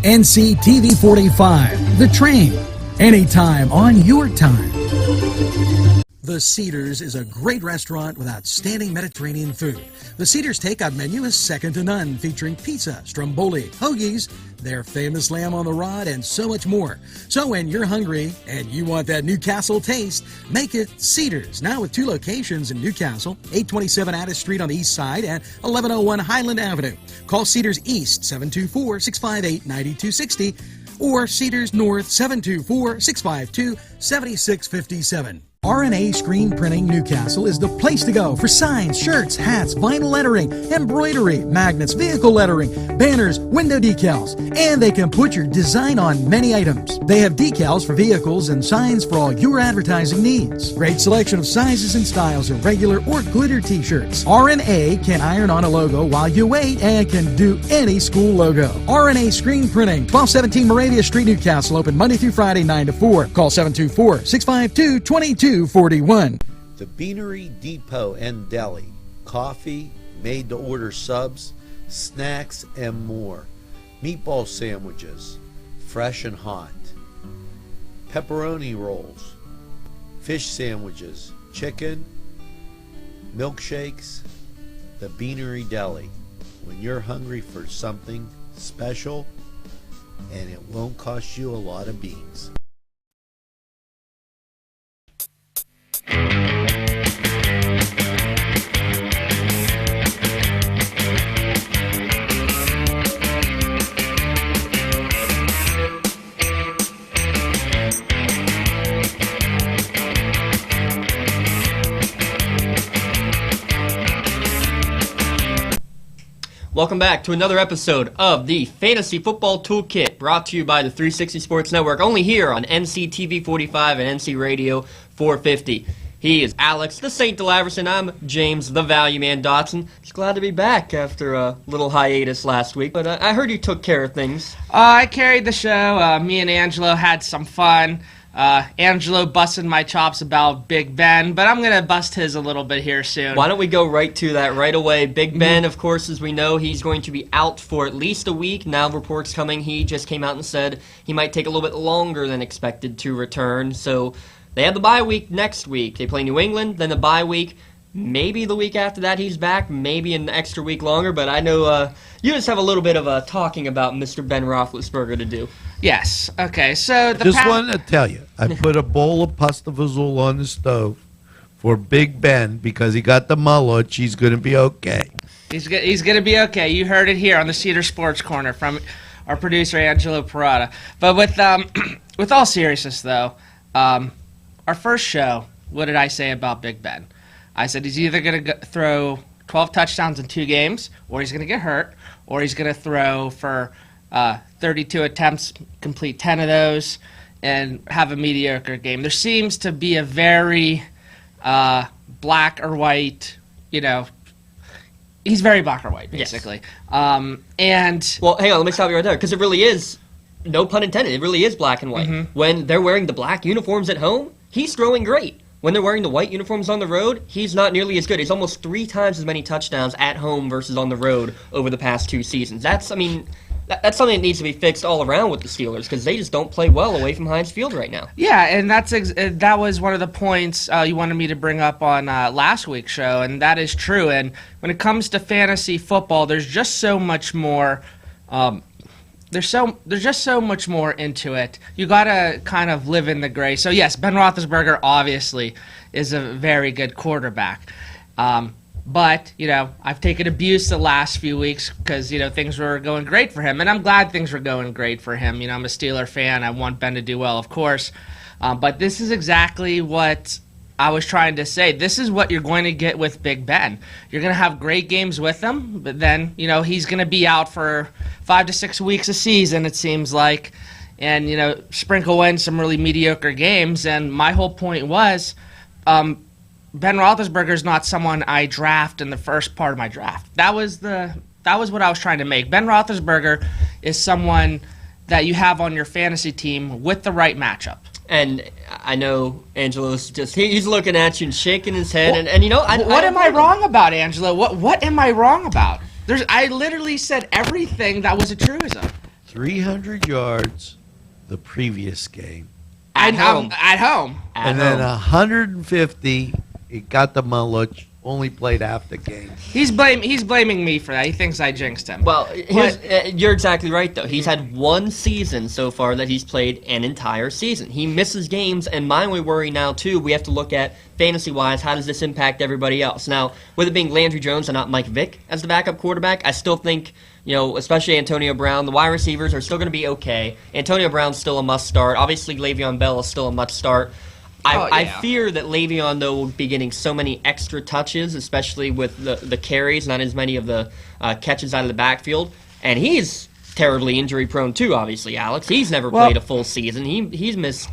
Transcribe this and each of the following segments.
NCTV45, The Train, anytime on your time. The Cedars is a great restaurant with outstanding Mediterranean food. The Cedars takeout menu is second to none, featuring pizza, stromboli, hoagies, their famous lamb on the rod, and so much more. So when you're hungry and you want that Newcastle taste, make it Cedars. Now with 2 locations in Newcastle, 827 Addis Street on the east side and 1101 Highland Avenue. Call Cedars East 724-658-9260 or Cedars North 724-652-7657. RNA Screen Printing Newcastle is the place to go for signs, shirts, hats, vinyl lettering, embroidery, magnets, vehicle lettering, banners, window decals, and they can put your design on many items. They have decals for vehicles and signs for all your advertising needs. Great selection of sizes and styles of regular or glitter t-shirts. RNA can iron on a logo while you wait and can do any school logo. RNA Screen Printing, 1217 Moravia Street, Newcastle, open Monday through Friday 9 to 4. Call 724-652-2241. The Beanery Depot and Deli. Coffee, made-to-order subs, snacks, and more. Meatball sandwiches, fresh and hot. Pepperoni rolls, fish sandwiches, chicken, milkshakes. The Beanery Deli. When you're hungry for something special, and it won't cost you a lot of beans. Welcome back to another episode of the Fantasy Football Toolkit, brought to you by the 360 Sports Network, only here on NCTV45 and NC Radio 450. He is Alex, the Saint DeLaverson. I'm James, the Value Man Dotson. Just glad to be back after a little hiatus last week, but I heard you took care of things. I carried the show. Me and Angelo had some fun. Angelo busted my chops about Big Ben, but I'm going to bust his a little bit here soon. Why don't we go right to that right away? Big Ben, of course, as we know, he's going to be out for at least a week. Now reports coming, he just came out and said he might take a little bit longer than expected to return. So they have the bye week next week. They play New England, then the bye week. Maybe the week after that he's back, maybe an extra week longer, but I know you just have a little bit of talking about Mr. Ben Roethlisberger to do. Yes. Okay, so Just wanted to tell you, I put a bowl of pasta fazool on the stove for Big Ben because he got the mullet. He's going to be okay. He's going to be okay. You heard it here on the Cedar Sports Corner from our producer, Angelo Parada. But with all seriousness, though, our first show, what did I say about Big Ben? I said he's either going to throw 12 touchdowns in 2 games, or he's going to get hurt, or he's going to throw for 32 attempts, complete 10 of those, and have a mediocre game. There seems to be a very black or white, he's very black or white, basically. Yes. And well, hang on, let me stop you right there, because it really is, no pun intended, it really is black and white. Mm-hmm. When they're wearing the black uniforms at home, he's throwing great. When they're wearing the white uniforms on the road, he's not nearly as good. He's almost 3 times as many touchdowns at home versus on the road over the past 2 seasons. That's something that needs to be fixed all around with the Steelers, because they just don't play well away from Heinz Field right now. Yeah, and that was one of the points you wanted me to bring up on last week's show, and that is true. And when it comes to fantasy football, there's just so much more. There's just so much more into it. You gotta kind of live in the gray. So yes, Ben Roethlisberger obviously is a very good quarterback. But, I've taken abuse the last few weeks because, things were going great for him. And I'm glad things were going great for him. I'm a Steeler fan. I want Ben to do well, of course. But this is exactly what I was trying to say. This is what you're going to get with Big Ben. You're going to have great games with him, but then, he's going to be out for 5 to 6 weeks a season, it seems like. And, sprinkle in some really mediocre games. And my whole point was, Ben Roethlisberger is not someone I draft in the first part of my draft. That was what I was trying to make. Ben Roethlisberger is someone that you have on your fantasy team with the right matchup. And I know Angelo's he's looking at you and shaking his head. Well, and what am I wrong about, Angelo? What am I wrong about? I literally said everything that was a truism. 300 yards the previous game. At home. And then 150, he got the mullet, only played half the game. He's blaming me for that. He thinks I jinxed him. Well, you're exactly right, though. He's had one season so far that he's played an entire season. He misses games, and my only worry now, too, we have to look at, fantasy-wise, how does this impact everybody else? Now, with it being Landry Jones and not Mike Vick as the backup quarterback, I still think, especially Antonio Brown, the wide receivers are still going to be okay. Antonio Brown's still a must-start. Obviously, Le'Veon Bell is still a must-start. I fear that Le'Veon, though, will be getting so many extra touches, especially with the carries, not as many of the catches out of the backfield. And he's terribly injury-prone, too, obviously, Alex. He's never played a full season. He's missed,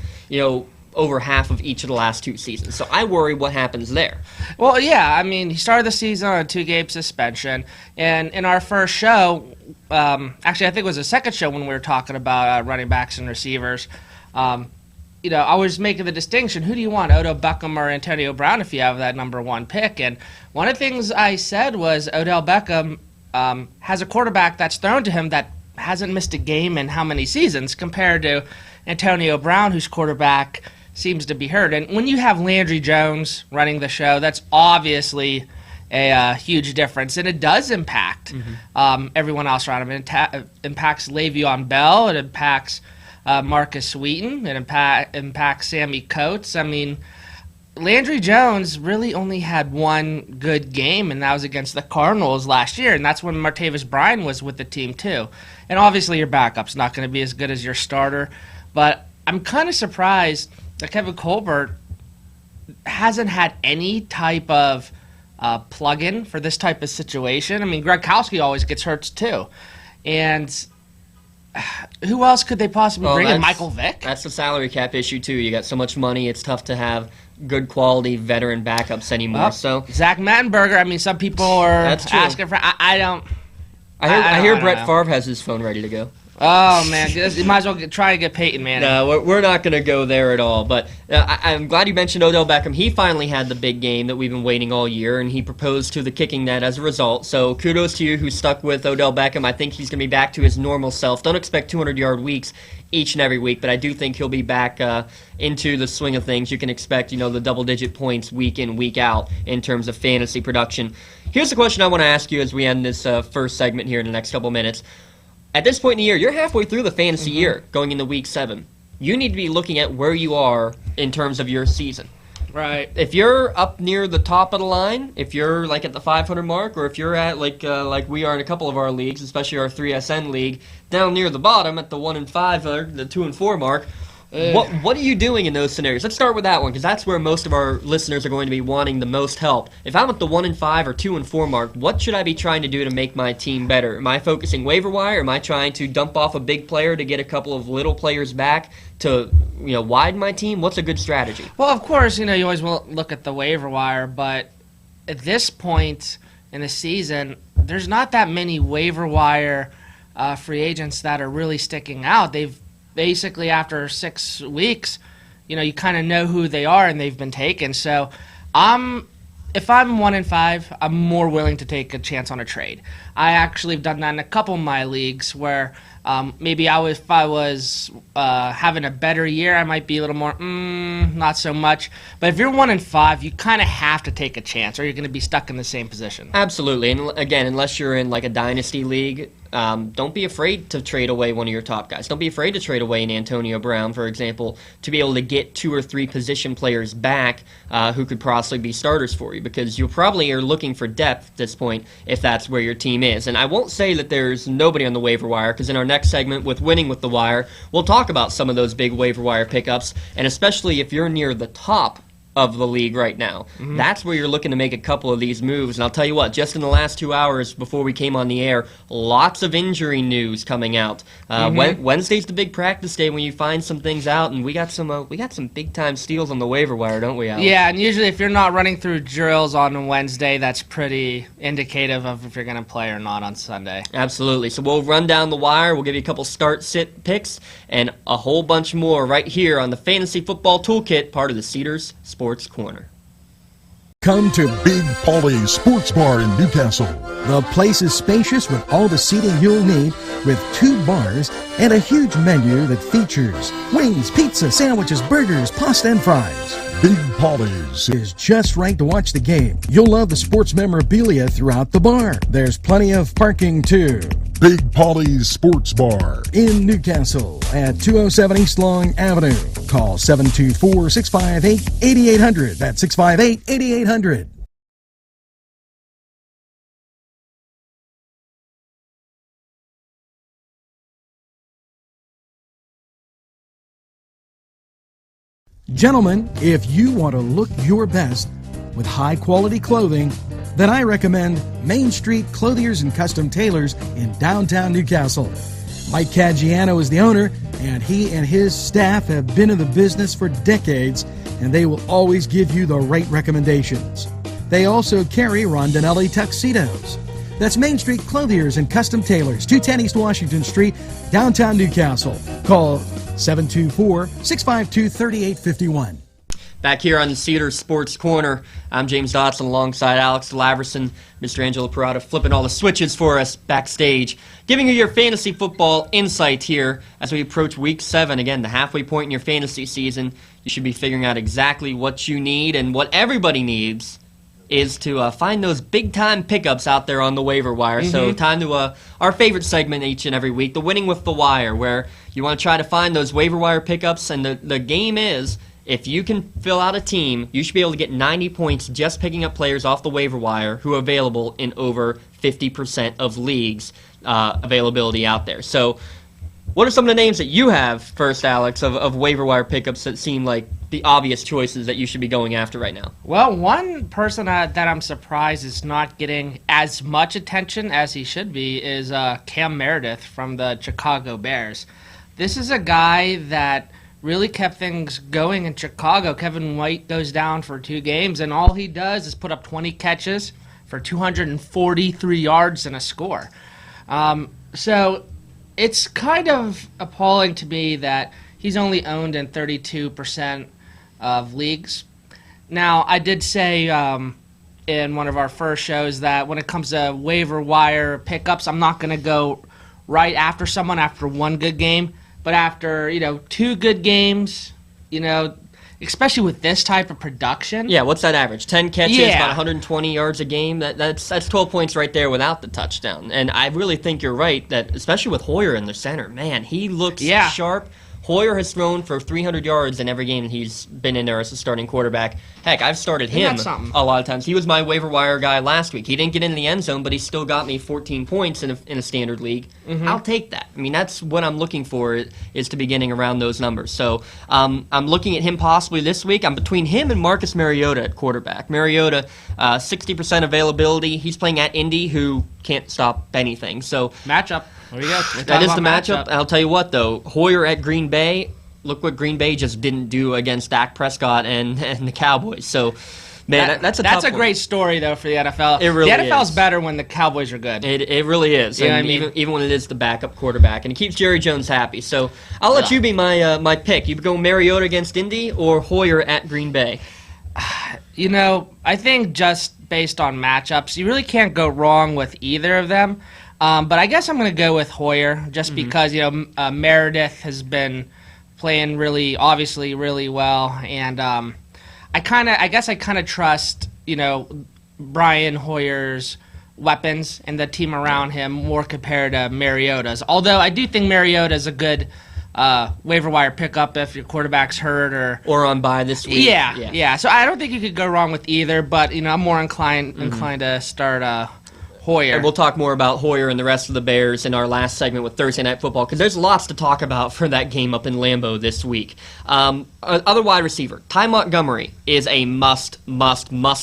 over half of each of the last 2 seasons. So I worry what happens there. Well, yeah, I mean, he started the season on a 2-game suspension. And in our first show, actually, I think it was the second show when we were talking about running backs and receivers, I was making the distinction, who do you want, Odell Beckham or Antonio Brown if you have that number 1 pick? And one of the things I said was Odell Beckham has a quarterback that's thrown to him that hasn't missed a game in how many seasons compared to Antonio Brown, whose quarterback seems to be hurt. And when you have Landry Jones running the show, that's obviously a huge difference. And it does impact everyone else around him. It impacts Le'Veon Bell. It impacts Marcus Sweeten. It impacts Sammy Coates. I mean, Landry Jones really only had one good game, and that was against the Cardinals last year, and that's when Martavis Bryant was with the team too. And obviously your backup's not going to be as good as your starter, but I'm kind of surprised that Kevin Colbert hasn't had any type of plug-in for this type of situation. I mean, Gronkowski always gets hurt too, and who else could they possibly bring in? Michael Vick? That's the salary cap issue, too. You got so much money, it's tough to have good quality veteran backups anymore. Well, so Zach Mattenberger, I mean, some people are asking for... I hear Brett Favre has his phone ready to go. Oh, man. You might as well try to get Peyton Manning. No, we're not going to go there at all. But I'm glad you mentioned Odell Beckham. He finally had the big game that we've been waiting all year, and he proposed to the kicking net as a result. So kudos to you who stuck with Odell Beckham. I think he's going to be back to his normal self. Don't expect 200-yard weeks each and every week, but I do think he'll be back into the swing of things. You can expect, the double-digit points week in, week out in terms of fantasy production. Here's the question I want to ask you as we end this first segment here in the next couple minutes. At this point in the year, you're halfway through the fantasy year, going into week 7. You need to be looking at where you are in terms of your season. Right. If you're up near the top of the line, if you're like at the 500 mark, or if you're at like we are in a couple of our leagues, especially our 3SN league, down near the bottom at the 1 and 5 or the 2 and 4 mark, what are you doing in those scenarios? Let's start with that one, because that's where most of our listeners are going to be wanting the most help. If I'm at the 1 and 5 or 2 and 4 mark, what should I be trying to do to make my team better? Am I focusing waiver wire? Am I trying to dump off a big player to get a couple of little players back to widen my team? What's a good strategy? Well, of course, you always will look at the waiver wire, but at this point in the season, there's not that many waiver wire free agents that are really sticking out. They've basically, after 6 weeks, you kind of know who they are and they've been taken. So if I'm 1 and 5, I'm more willing to take a chance on a trade. I actually have done that in a couple of my leagues where maybe if I was having a better year, I might be a little more, not so much. But if you're 1 and 5, you kind of have to take a chance or you're going to be stuck in the same position. Absolutely. And again, unless you're in like a dynasty league, don't be afraid to trade away one of your top guys. Don't be afraid to trade away an Antonio Brown, for example, to be able to get 2 or 3 position players back who could possibly be starters for you, because you probably are looking for depth at this point if that's where your team is. And I won't say that there's nobody on the waiver wire, because in our next segment with Winning with the Wire, we'll talk about some of those big waiver wire pickups, and especially if you're near the top of the league right now. That's where you're looking to make a couple of these moves. And I'll tell you what, just in the last 2 hours before we came on the air, lots of injury news coming out. Wednesday's the big practice day when you find some things out, and we got some big time steals on the waiver wire, don't we, Alex? Yeah, and usually if you're not running through drills on Wednesday, that's pretty indicative of if you're going to play or not on Sunday. Absolutely. So we'll run down the wire. We'll give you a couple start-sit picks and a whole bunch more right here on the Fantasy Football Toolkit, part of the Cedars Sports Corner. Come to Big Polly's Sports Bar in Newcastle. The place is spacious with all the seating you'll need, with 2 bars and a huge menu that features wings, pizza, sandwiches, burgers, pasta, and fries. Big Polly's Is just right to watch the game. You'll love the sports memorabilia throughout the bar. There's plenty of parking too. Big Polly's Sports Bar. In Newcastle at 207 East Long Avenue. Call 724-658-8800. That's 658-8800. Gentlemen, if you want to look your best with high-quality clothing, then I recommend Main Street Clothiers and Custom Tailors in downtown Newcastle. Mike Caggiano is the owner, and he and his staff have been in the business for decades, and they will always give you the right recommendations. They also carry Rondinelli tuxedos. That's Main Street Clothiers and Custom Tailors, 210 East Washington Street, downtown Newcastle. Call 724-652-3851. Back here on the Cedars Sports Corner, I'm James Dotson alongside Alex Laverson, Mr. Angelo Parada flipping all the switches for us backstage, giving you your fantasy football insight here as we approach Week 7. Again, the halfway point in your fantasy season. You should be figuring out exactly what you need, and what everybody needs is to find those big-time pickups out there on the waiver wire. So time to our favorite segment each and every week, the Winning with the Wire, where you want to try to find those waiver wire pickups, and the game is, if you can fill out a team, you should be able to get 90 points just picking up players off the waiver wire who are available in over 50% of leagues availability out there. So what are some of the names that you have, first, Alex, of waiver wire pickups that seem like the obvious choices that you should be going after right now? Well, one person that I'm surprised is not getting as much attention as he should be is Cam Meredith from the Chicago Bears. This is a guy that really kept things going in Chicago. Kevin White goes down for 2 games, and all he does is put up 20 catches for 243 yards and a score. So it's kind of appalling to me that he's only owned in 32% of leagues. Now, I did say in one of our first shows that when it comes to waiver wire pickups, I'm not going to go right after someone after one good game, but after 2 good games, especially with this type of production. Yeah, what's that average? 10 catches, Yeah. about 120 yards a game. That's 12 points right there without the touchdown. And I really think you're right that, especially with Hoyer in the center, man, he looks sharp. Hoyer has thrown for 300 yards in every game he's been in there as a starting quarterback. Heck, I've started him a lot of times. He was my waiver wire guy last week. He didn't get in the end zone, but he still got me 14 points in a standard league. I'll take that. I mean, that's what I'm looking for, is to be getting around those numbers. So I'm looking at him possibly this week. I'm between him and Marcus Mariota at quarterback. Mariota, 60% availability. He's playing at Indy, who can't stop anything. So Matchup. There you go. that is the matchup. I'll tell you what, though. Hoyer at Green Bay, look what Green Bay just didn't do against Dak Prescott and the Cowboys. So, man, that's a great story, though, for the NFL. It really the NFL's is. better when the Cowboys are good. It really is. You know And what I mean? even when it is the backup quarterback. And it keeps Jerry Jones happy. So I'll let you be my pick. You go Mariota against Indy or Hoyer at Green Bay? I think just based on matchups, you really can't go wrong with either of them. But I guess I'm going to go with Hoyer just because, Meredith has been playing really well. And I guess I kind of trust, Brian Hoyer's weapons and the team around him more compared to Mariota's. Although I do think Mariota's a good waiver wire pickup if your quarterback's hurt or on bye this week. Yeah. So I don't think you could go wrong with either, but I'm more inclined to start Hoyer. And we'll talk more about Hoyer and the rest of the Bears in our last segment with Thursday Night Football, because there's lots to talk about for that game up in Lambeau this week. Other wide receiver, Ty Montgomery, is a must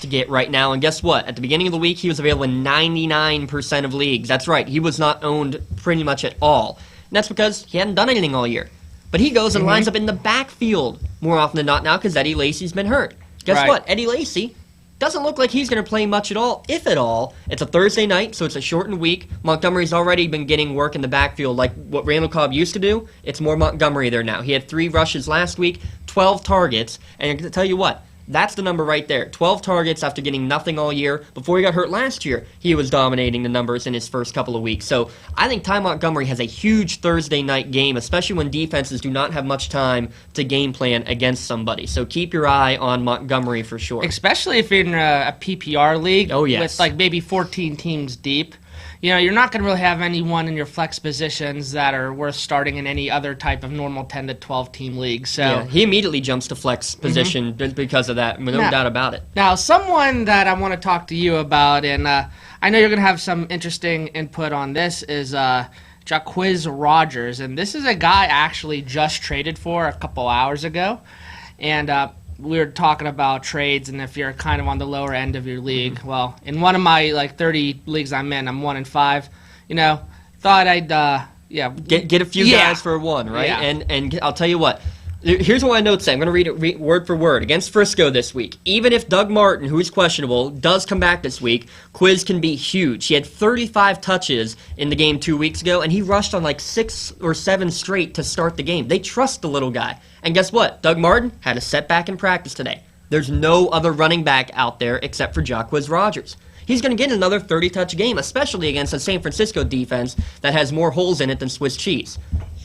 get right now. And guess what? At the beginning of the week, he was available in 99% of leagues. That's right. He was not owned pretty much at all. And that's because he hadn't done anything all year. But he goes and lines up in the backfield more often than not now because Eddie Lacy's been hurt. Guess what? Eddie Lacy doesn't look like he's going to play much at all, if at all. It's a Thursday night, so it's a shortened week. Montgomery's already been getting work in the backfield like what Randall Cobb used to do. It's more Montgomery there now. He had 3 rushes last week, 12 targets, and I can tell you what, That's the number right there. 12 targets after getting nothing all year. Before he got hurt last year, he was dominating the numbers in his first couple of weeks. So I think Ty Montgomery has a huge Thursday night game, especially when defenses do not have much time to game plan against somebody. So keep your eye on Montgomery for sure. Especially if you're in a PPR league yes. with maybe 14 teams deep. You're not going to really have anyone in your flex positions that are worth starting in any other type of normal 10 to 12 team league. So he immediately jumps to flex position because of that, no doubt about it. Now, someone that I want to talk to you about, and I know you're going to have some interesting input on this, is Jacquizz Rodgers. And this is a guy I actually just traded for a couple hours ago. And we were talking about trades, and if you're kind of on the lower end of your league, well, in one of my 30 leagues I'm in, I'm 1-5. Thought I'd get a few guys for one, right? Yeah. And I'll tell you what. Here's what my notes say. I'm going to read it word for word. Against Frisco this week, even if Doug Martin, who is questionable, does come back this week, Quiz can be huge. He had 35 touches in the game 2 weeks ago, and he rushed on 6 or 7 straight to start the game. They trust the little guy. And guess what? Doug Martin had a setback in practice today. There's no other running back out there except for Jacquizz Rodgers. He's going to get another 30-touch game, especially against a San Francisco defense that has more holes in it than Swiss cheese.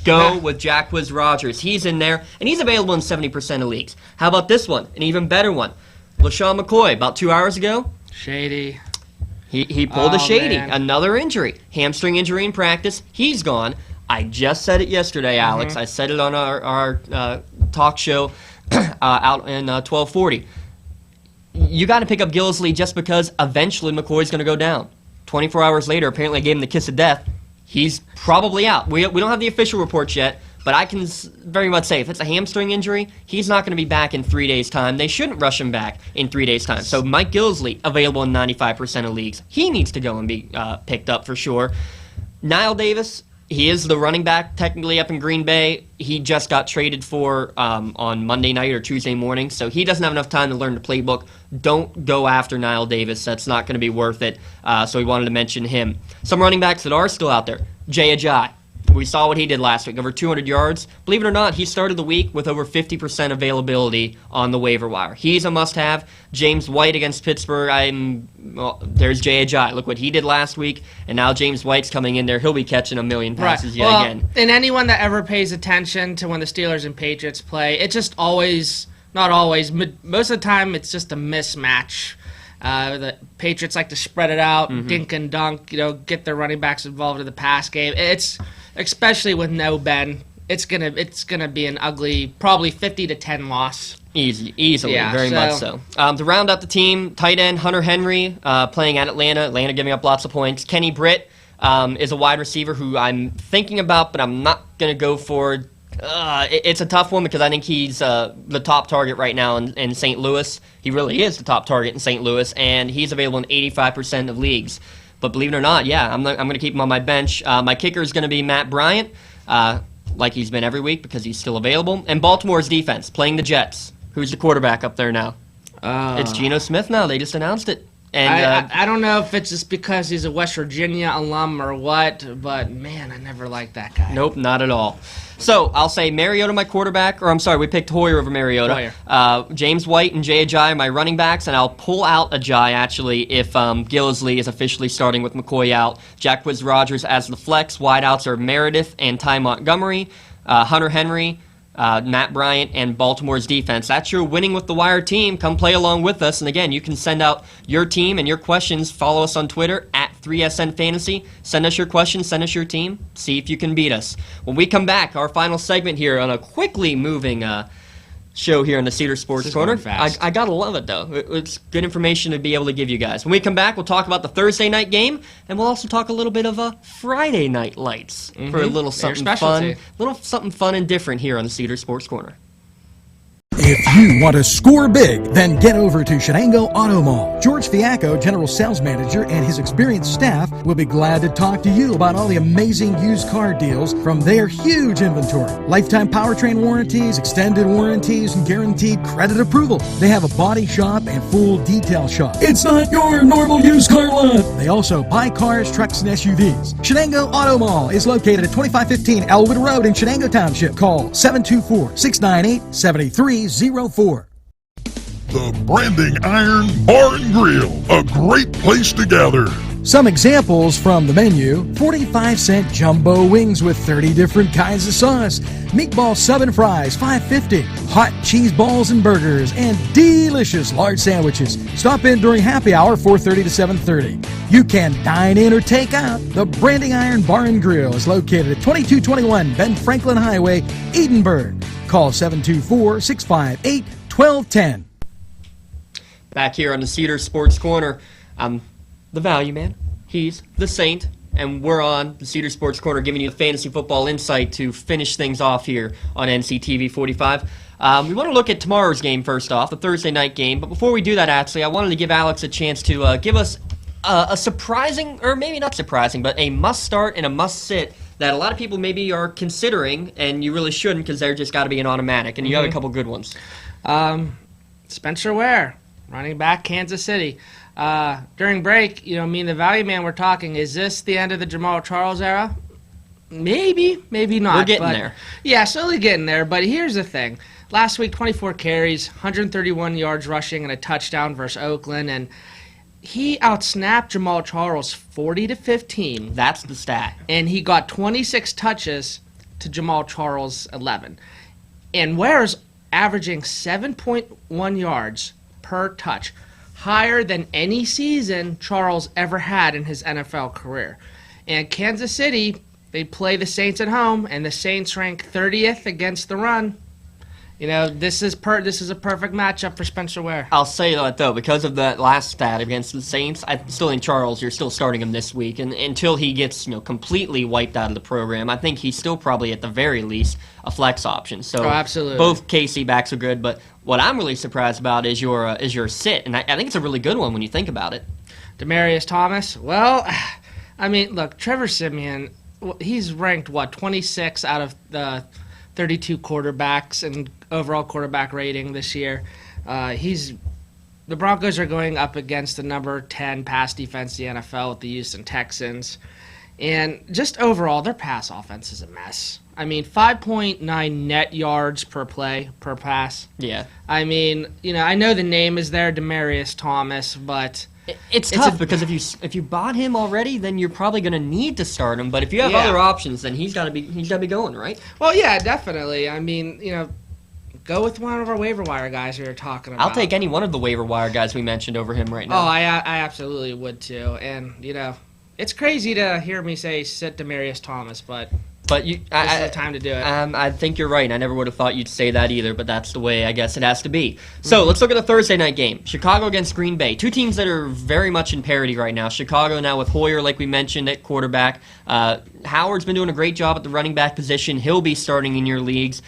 Go with Jacquizz Rodgers. He's in there, and he's available in 70% of leagues. How about this one? An even better one. LaShawn McCoy, about 2 hours ago. Shady. He pulled a shady. Man. Another injury. Hamstring injury in practice. He's gone. I just said it yesterday, Alex. I said it on our talk show out in 1240. You got to pick up Gillislee just because eventually McCoy's going to go down. 24 hours later, apparently I gave him the kiss of death. He's probably out. We don't have the official reports yet, but I can very much say if it's a hamstring injury, he's not going to be back in 3 days' time. They shouldn't rush him back in 3 days' time. So Mike Gillislee, available in 95% of leagues. He needs to go and be picked up for sure. Niall Davis, he is the running back technically up in Green Bay. He just got traded for on Monday night or Tuesday morning, so he doesn't have enough time to learn the playbook. Don't go after Niall Davis. That's not going to be worth it, so we wanted to mention him. Some running backs that are still out there. Jay Ajayi. We saw what he did last week, over 200 yards. Believe it or not, he started the week with over 50% availability on the waiver wire. He's a must-have. James White against Pittsburgh, there's Jay Ajayi. Look what he did last week, and now James White's coming in there. He'll be catching a million passes yet again. And anyone that ever pays attention to when the Steelers and Patriots play, it's just always, not always, most of the time it's just a mismatch. The Patriots like to spread it out, dink and dunk, get their running backs involved in the pass game. It's especially with no Ben, it's gonna be an ugly, probably 50-10 loss. Easily, very much so. To round out the team, tight end Hunter Henry playing at Atlanta. Atlanta giving up lots of points. Kenny Britt is a wide receiver who I'm thinking about, but I'm not gonna go for. It's a tough one because I think he's the top target right now in St. Louis. He really is the top target in St. Louis, and he's available in 85% of leagues. But believe it or not, I'm going to keep him on my bench. My kicker is going to be Matt Bryant, like he's been every week because he's still available. And Baltimore's defense, playing the Jets. Who's the quarterback up there now? It's Geno Smith now. They just announced it. And I don't know if it's just because he's a West Virginia alum or what, but, man, I never liked that guy. Nope, not at all. So I'll say Mariota, my quarterback, or I'm sorry, we picked Hoyer over Mariota. James White and Jay Ajayi, my running backs, and I'll pull out Ajayi actually if Gillislee is officially starting with McCoy out. Jacquizz Rodgers as the flex. Wideouts are Meredith and Ty Montgomery, Hunter Henry, Matt Bryant, and Baltimore's defense. That's your Winning with the Wire team. Come play along with us. And again, you can send out your team and your questions. Follow us on Twitter at 3SN Fantasy. Send us your questions. Send us your team. See if you can beat us. When we come back, our final segment here on a quickly moving show here in the Cedars Sports Corner. I gotta love it, though. It's good information to be able to give you guys. When we come back, we'll talk about the Thursday night game, and we'll also talk a little bit of Friday night lights for a little something fun and different here on the Cedars Sports Corner. If you want to score big, then get over to Shenango Auto Mall. George Fiacco, General Sales Manager, and his experienced staff will be glad to talk to you about all the amazing used car deals from their huge inventory. Lifetime powertrain warranties, extended warranties, and guaranteed credit approval. They have a body shop and full detail shop. It's not your normal used car lot. They also buy cars, trucks, and SUVs. Shenango Auto Mall is located at 2515 Elwood Road in Shenango Township. Call 724-698-7304. The Branding Iron Bar and Grill, a great place to gather. Some examples from the menu: 45-cent jumbo wings with 30 different kinds of sauce, meatball sub and fries, $5.50, hot cheese balls and burgers, and delicious large sandwiches. Stop in during happy hour, 4:30 to 7:30. You can dine in or take out. The Branding Iron Bar and Grill is located at 2221 Ben Franklin Highway, Edinburgh. Call 724-658-1210. Back here on the Cedars Sports Corner, I'm the Value Man. He's the Saint. And we're on the Cedars Sports Corner giving you the fantasy football insight to finish things off here on NCTV 45. We want to look at tomorrow's game first off, the Thursday night game. But before we do that, actually, I wanted to give Alex a chance to give us a surprising, or maybe not surprising, but a must-start and a must-sit that a lot of people maybe are considering, and you really shouldn't because they're just got to be an automatic. And you have a couple good ones. Spencer Ware, running back, Kansas City. During break, me and the Value Man were talking, is this the end of the Jamal Charles era? Maybe, maybe not. We're getting there. Yeah, slowly getting there. But here's the thing. Last week, 24 carries, 131 yards rushing, and a touchdown versus Oakland. And he outsnapped Jamal Charles 40-15. That's the stat. And he got 26 touches to Jamal Charles 11. And Ware's averaging 7.1 yards per touch, higher than any season Charles ever had in his NFL career. And Kansas City, they play the Saints at home, and the Saints rank 30th against the run. This is a perfect matchup for Spencer Ware. I'll say that, though, because of that last stat against the Saints, I still think Charles, you're still starting him this week. And until he gets completely wiped out of the program, I think he's still probably, at the very least, a flex option. So absolutely. Both KC backs are good, but what I'm really surprised about is your sit, and I think it's a really good one when you think about it. Demaryius Thomas. Well, look, Trevor Siemian, he's ranked, 26 out of the 32 quarterbacks in overall quarterback rating this year. The Broncos are going up against the number 10 pass defense in the NFL with the Houston Texans. And just overall, their pass offense is a mess. 5.9 net yards per play, per pass. Yeah. I know the name is there, Demaryius Thomas, but it's tough because if you bought him already, then you're probably going to need to start him. But if you have other options, then he's got to be going, right? Well, yeah, definitely. Go with one of our waiver wire guys we were talking about. I'll take any one of the waiver wire guys we mentioned over him right now. Oh, I absolutely would too. And it's crazy to hear me say sit Demaryius Thomas, but this is the time to do it. I think you're right. I never would have thought you'd say that either, but that's the way I guess it has to be. So let's look at the Thursday night game. Chicago against Green Bay. Two teams that are very much in parity right now. Chicago now with Hoyer, like we mentioned, at quarterback. Howard's been doing a great job at the running back position. He'll be starting in your leagues.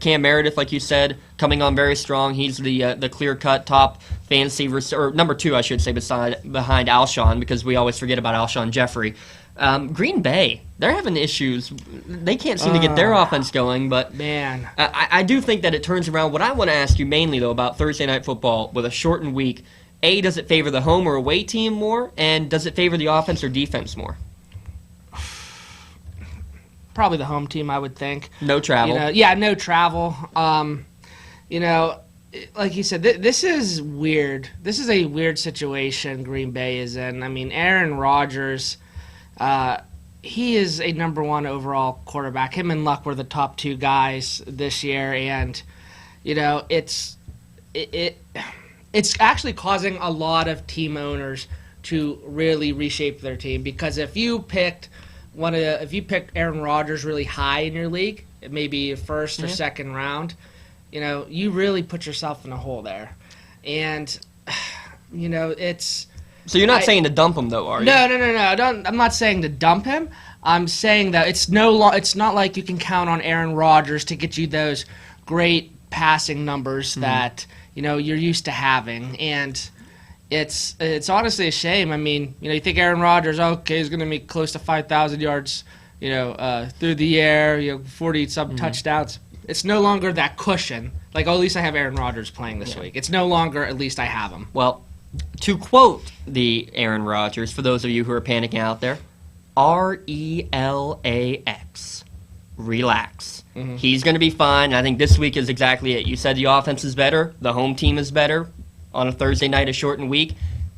Cam Meredith, like you said, coming on very strong. He's the clear-cut top fantasy, or number 2, I should say, behind Alshon, because we always forget about Alshon Jeffrey. Green Bay, they're having issues. They can't seem to get their offense going, but man, I do think that it turns around. What I want to ask you mainly, though, about Thursday night football with a shortened week, does it favor the home or away team more, and does it favor the offense or defense more? Probably the home team, I would think. No travel. No travel. Like you said, this is weird. This is a weird situation Green Bay is in. Aaron Rodgers, he is a number 1 overall quarterback. Him and Luck were the top 2 guys this year, and it's actually causing a lot of team owners to really reshape their team, because if you picked Aaron Rodgers really high in your league, maybe first or second round, you really put yourself in a hole there. And it's. So you're not saying to dump him, though, are you? No. I'm not saying to dump him. I'm saying that it's not like you can count on Aaron Rodgers to get you those great passing numbers that you're used to having, and it's honestly a shame. You think Aaron Rodgers, he's going to be close to 5,000 yards, through the air, 40-some touchdowns. It's no longer that cushion. Like, at least I have Aaron Rodgers playing this week. It's no longer, at least I have him. Well, to quote the Aaron Rodgers, for those of you who are panicking out there, RELAX. relax. He's going to be fine. I think this week is exactly it. You said the offense is better. The home team is better on a Thursday night, a shortened week.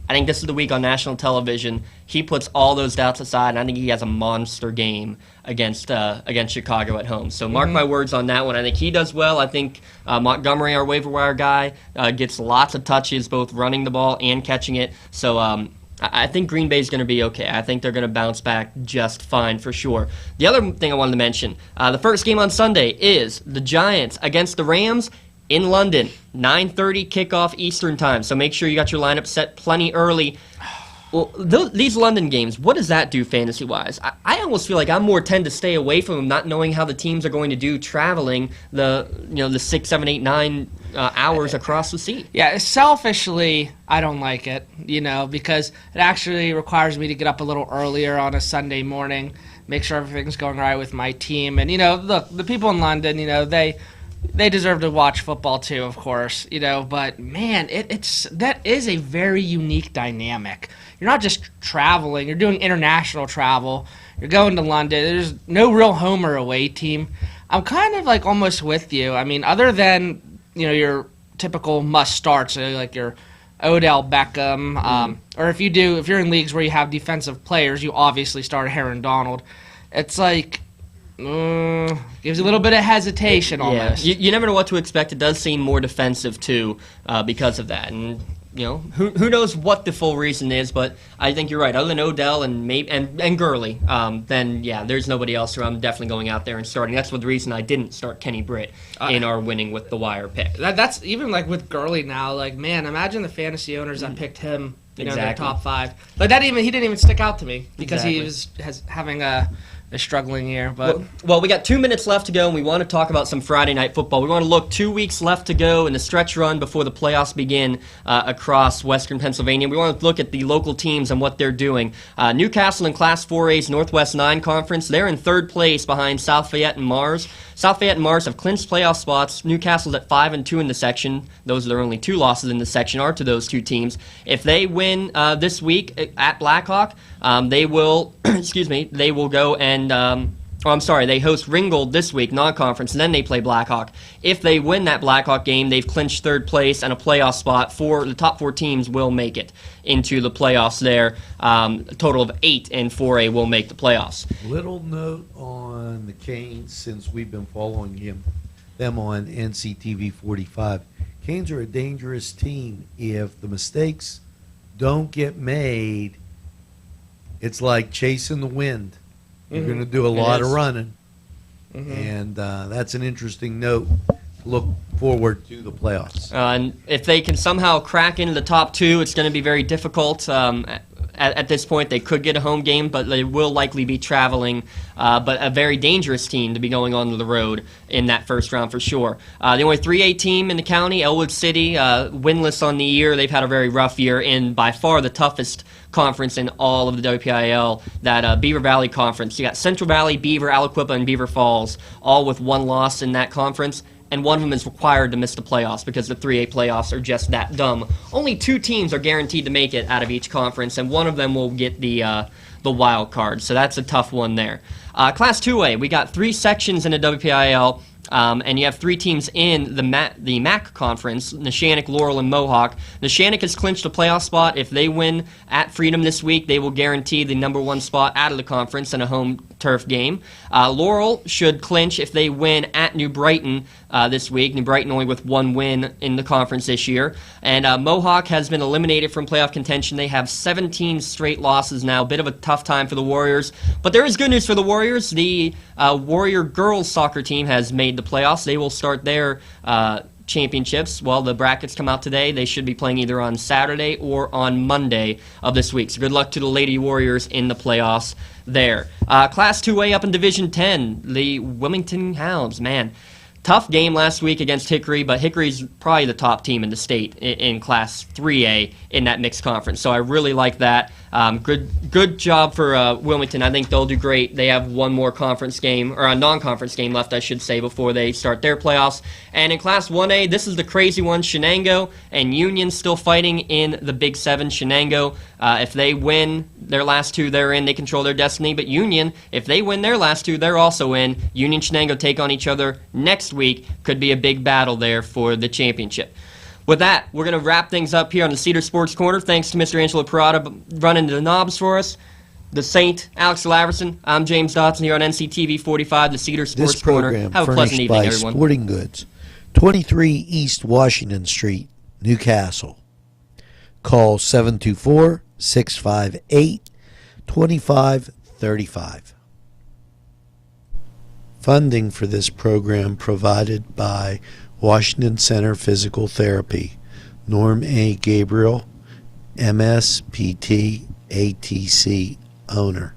I think this is the week on national television. He puts all those doubts aside, and I think he has a monster game against Chicago at home. So mark my words on that one. I think he does well. I think Montgomery, our waiver wire guy, gets lots of touches, both running the ball and catching it. So I think Green Bay's going to be okay. I think they're going to bounce back just fine for sure. The other thing I wanted to mention, the first game on Sunday is the Giants against the Rams in London, 9:30 kickoff Eastern time. So make sure you got your lineup set plenty early. Well, these London games, what does that do fantasy-wise? I almost feel like I'm more tend to stay away from them, not knowing how the teams are going to do traveling the 6, 7, 8, 9 hours across the sea. Yeah, selfishly, I don't like it, because it actually requires me to get up a little earlier on a Sunday morning, make sure everything's going right with my team. And, look, the people in London, they deserve to watch football too, of course, but man, that is a very unique dynamic. You're not just traveling, you're doing international travel. You're going to London. There's no real home or away team. I'm kind of like almost with you. I mean, other than, your typical must starts, like your Odell Beckham, or if you're in leagues where you have defensive players, you obviously start Aaron Donald. It's like, gives you a little bit of hesitation almost. Yeah, you never know what to expect. It does seem more defensive too because of that. And who knows what the full reason is, but I think you're right. Other than Odell and Gurley, then yeah, there's nobody else who I'm definitely going out there and starting. That's the reason I didn't start Kenny Britt in our winning with the wire pick. That's even like with Gurley now. Like, man, imagine the fantasy owners that picked him. In their top 5. Like he didn't even stick out to me because he was having a struggling year. But well, we got 2 minutes left to go, and we want to talk about some Friday night football. We want to look 2 weeks left to go in the stretch run before the playoffs begin across Western Pennsylvania. We want to look at the local teams and what they're doing. Newcastle in Class 4A's Northwest 9 Conference, they're in third place behind South Fayette and Mars. South Fayette and Mars have clinched playoff spots. Newcastle's at 5-2 in the section. Those are their only 2 losses in the section are to those 2 teams. If they win this week at Blackhawk, they will they will go and they host Ringgold this week, non-conference, and then they play Blackhawk. If they win that Blackhawk game, they've clinched third place and a playoff spot. The top 4 teams will make it into the playoffs there. A total of 8 in 4A will make the playoffs. Little note on the Canes, since we've been following them on NCTV45. Canes are a dangerous team. If the mistakes don't get made, it's like chasing the wind. You're going to do a lot of running. And that's an interesting note to look forward to the playoffs. And if they can somehow crack into the top 2, it's going to be very difficult. At this point, they could get a home game, but they will likely be traveling. But a very dangerous team to be going on the road in that first round for sure. The only 3A team in the county, Elwood City, winless on the year. They've had a very rough year in by far the toughest conference in all of the WPIL, that Beaver Valley Conference. You got Central Valley, Beaver, Aliquippa, and Beaver Falls, all with 1 loss in that conference. And one of them is required to miss the playoffs because the 3A playoffs are just that dumb. Only 2 teams are guaranteed to make it out of each conference, and one of them will get the wild card. So that's a tough one there. Class 2A, we got 3 sections in the WPIL. And you have 3 teams in the MAC conference, Neshannock, Laurel, and Mohawk. Neshannock has clinched a playoff spot. If they win at Freedom this week, they will guarantee the number 1 spot out of the conference in a home turf game. Laurel should clinch if they win at New Brighton this week. New Brighton only with 1 win in the conference this year. And Mohawk has been eliminated from playoff contention. They have 17 straight losses now. A bit of a tough time for the Warriors. But there is good news for the Warriors. The Warrior girls soccer team has made the playoffs. They will start their championships. Well, the brackets come out today. They should be playing either on Saturday or on Monday of this week. So good luck to the Lady Warriors in the playoffs there. Class 2A up in Division 10, the Wilmington Hounds. Man, tough game last week against Hickory, but Hickory's probably the top team in the state in Class 3A in that mixed conference. So I really like that. Good job for Wilmington. I think they'll do great. They have one more conference game, or a non-conference game left, I should say, before they start their playoffs. And in Class 1A, this is the crazy one. Shenango and Union still fighting in the Big 7. Shenango, if they win their last two, they're in. They control their destiny. But Union, if they win their last two, they're also in. Union Shenango take on each other next week. Could be a big battle there for the championship. With that, we're going to wrap things up here on the Cedar Sports Corner. Thanks to Mr. Angelo Parada running the knobs for us. The Saint, Alex Laverson. I'm James Dotson here on NCTV45, the Cedar Sports This Corner. program Have a pleasant furnished evening, by everyone. Sporting Goods, 23 East Washington Street, Newcastle. Call 724-658-2535. Funding for this program provided by Washington Center Physical Therapy, Norm A. Gabriel, MSPT, ATC owner.